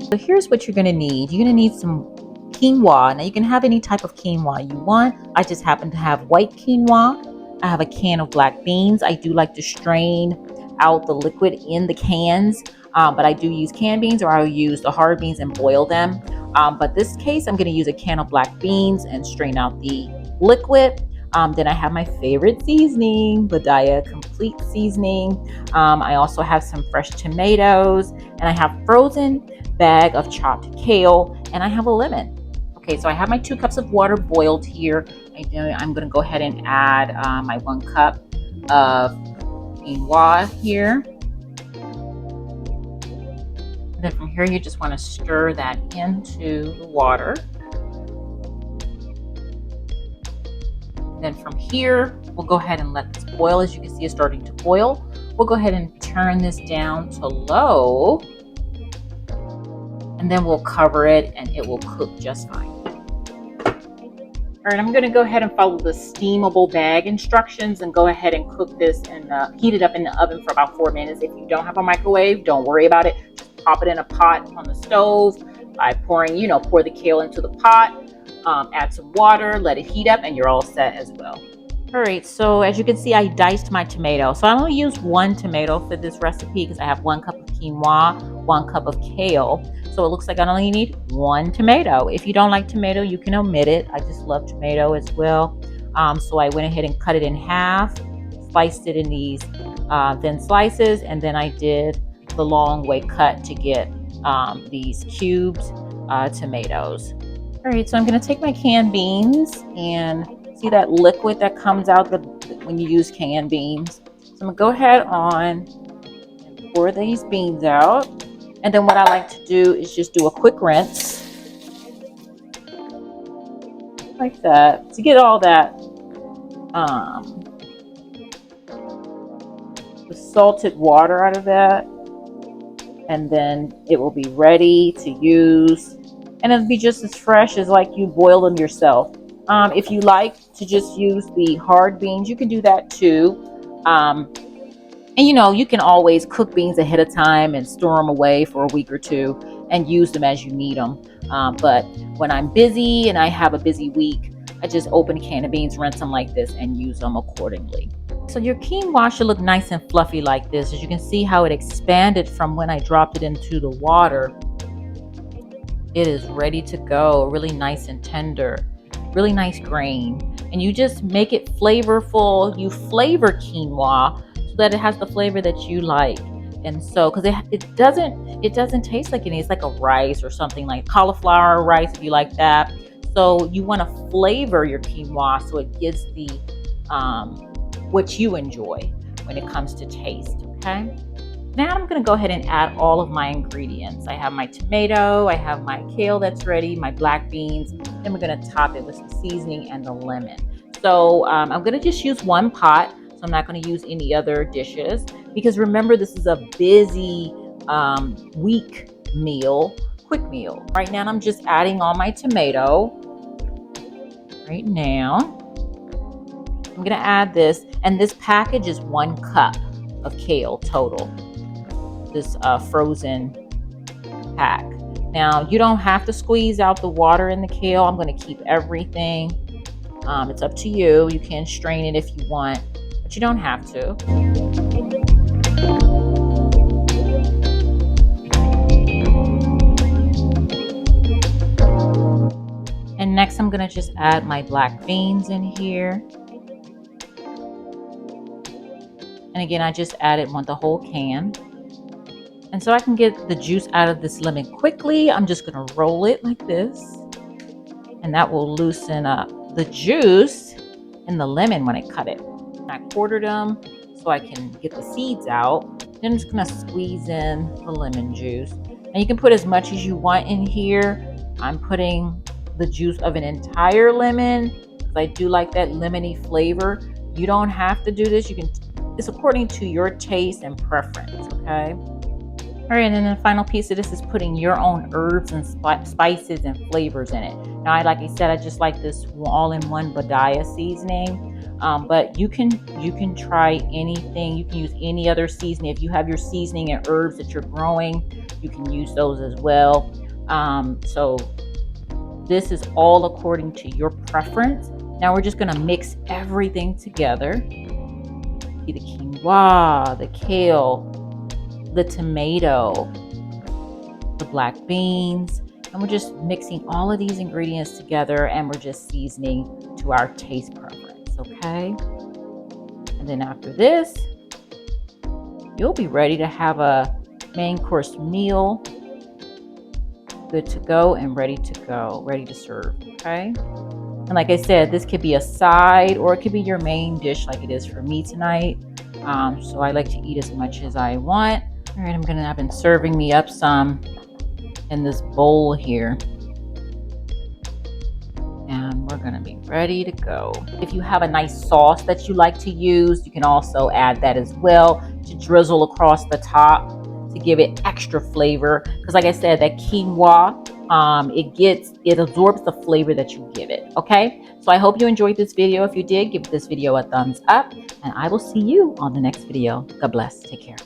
So here's what you're gonna need. You're gonna need some quinoa. Now you can have any type of quinoa you want. I just happen to have white quinoa. I have a can of black beans. I do like to strain out the liquid in the cans, but I do use canned beans, or I'll use the hard beans and boil them. But this case, I'm gonna use a can of black beans and strain out the liquid. Then I have my favorite seasoning, Badaya Complete Seasoning. I also have some fresh tomatoes, and I have frozen bag of chopped kale, and I have a lemon. Okay, so I have my 2 cups of water boiled here. I'm going to go ahead and add my 1 cup of quinoa here. And then from here, you just want to stir that into the water. Then from here, we'll go ahead and let this boil. As you can see, it's starting to boil. We'll go ahead and turn this down to low, and then we'll cover it and it will cook just fine. All right, I'm gonna go ahead and follow the steamable bag instructions and go ahead and cook this and heat it up in the oven for about 4 minutes. If you don't have a microwave, don't worry about it. Just pop it in a pot on the stove by pouring, pour the kale into the pot, add some water, let it heat up, and you're all set as well. All right, so as you can see, I diced my tomato. So I only use 1 tomato for this recipe because I have 1 cup of quinoa, 1 cup of kale. So it looks like I only need 1 tomato. If you don't like tomato, you can omit it. I just love tomato as well. So I went ahead and cut it in half, sliced it in these thin slices, and then I did the long way cut to get these cubes tomatoes. All right, so I'm gonna take my canned beans, and see that liquid that comes out when you use canned beans. So I'm gonna go ahead on and pour these beans out. And then what I like to do is just do a quick rinse. Like that, to get all that the salted water out of that. And then it will be ready to use. And it'll be just as fresh as like you boil them yourself. If you like to just use the hard beans, you can do that too. And you can always cook beans ahead of time and store them away for a week or 2 and use them as you need them. But when I'm busy and I have a busy week, I just open a can of beans, rinse them like this, and use them accordingly. So your quinoa should look nice and fluffy like this. As you can see how it expanded from when I dropped it into the water. It is ready to go, really nice and tender, really nice grain. And you just make it flavorful. You flavor quinoa so that it has the flavor that you like. And so, because it doesn't taste like anything. It's like a rice or something, like cauliflower rice if you like that. So you want to flavor your quinoa so it gives the what you enjoy when it comes to taste. Okay. Now I'm going to go ahead and add all of my ingredients. I have my tomato, I have my kale that's ready, my black beans. Then we're going to top it with some seasoning and the lemon. So I'm going to just use 1 pot. So I'm not going to use any other dishes because remember, this is a busy week meal, quick meal. Right now I'm just adding all my tomato. Right now I'm going to add this, and this package is 1 cup of kale total. This frozen pack. Now you don't have to squeeze out the water in the kale. I'm going to keep everything. It's up to you. You can strain it if you want, but you don't have to. And next I'm going to just add my black beans in here. And again, I just added the whole can. And so I can get the juice out of this lemon quickly, I'm just going to roll it like this. And that will loosen up the juice in the lemon when I cut it. I quartered them so I can get the seeds out. Then I'm just going to squeeze in the lemon juice. And you can put as much as you want in here. I'm putting the juice of an entire lemon because I do like that lemony flavor. You don't have to do this. You can. It's according to your taste and preference, okay? All right, and then the final piece of this is putting your own herbs and spices and flavors in it. Now, like I said, I just like this all-in-one Badaya seasoning. But you can try anything. You can use any other seasoning. If you have your seasoning and herbs that you're growing, you can use those as well. So this is all according to your preference. Now we're just gonna mix everything together. See the quinoa, the kale, the tomato, the black beans, and we're just mixing all of these ingredients together, and we're just seasoning to our taste preference, okay? And then after this, you'll be ready to have a main course meal, good to go and ready to go, ready to serve, okay? And like I said, this could be a side or it could be your main dish like it is for me tonight. So I like to eat as much as I want. All right, I've been serving me up some in this bowl here. And we're gonna be ready to go. If you have a nice sauce that you like to use, you can also add that as well to drizzle across the top to give it extra flavor. Because like I said, that quinoa, it absorbs the flavor that you give it, okay? So I hope you enjoyed this video. If you did, give this video a thumbs up, and I will see you on the next video. God bless. Take care.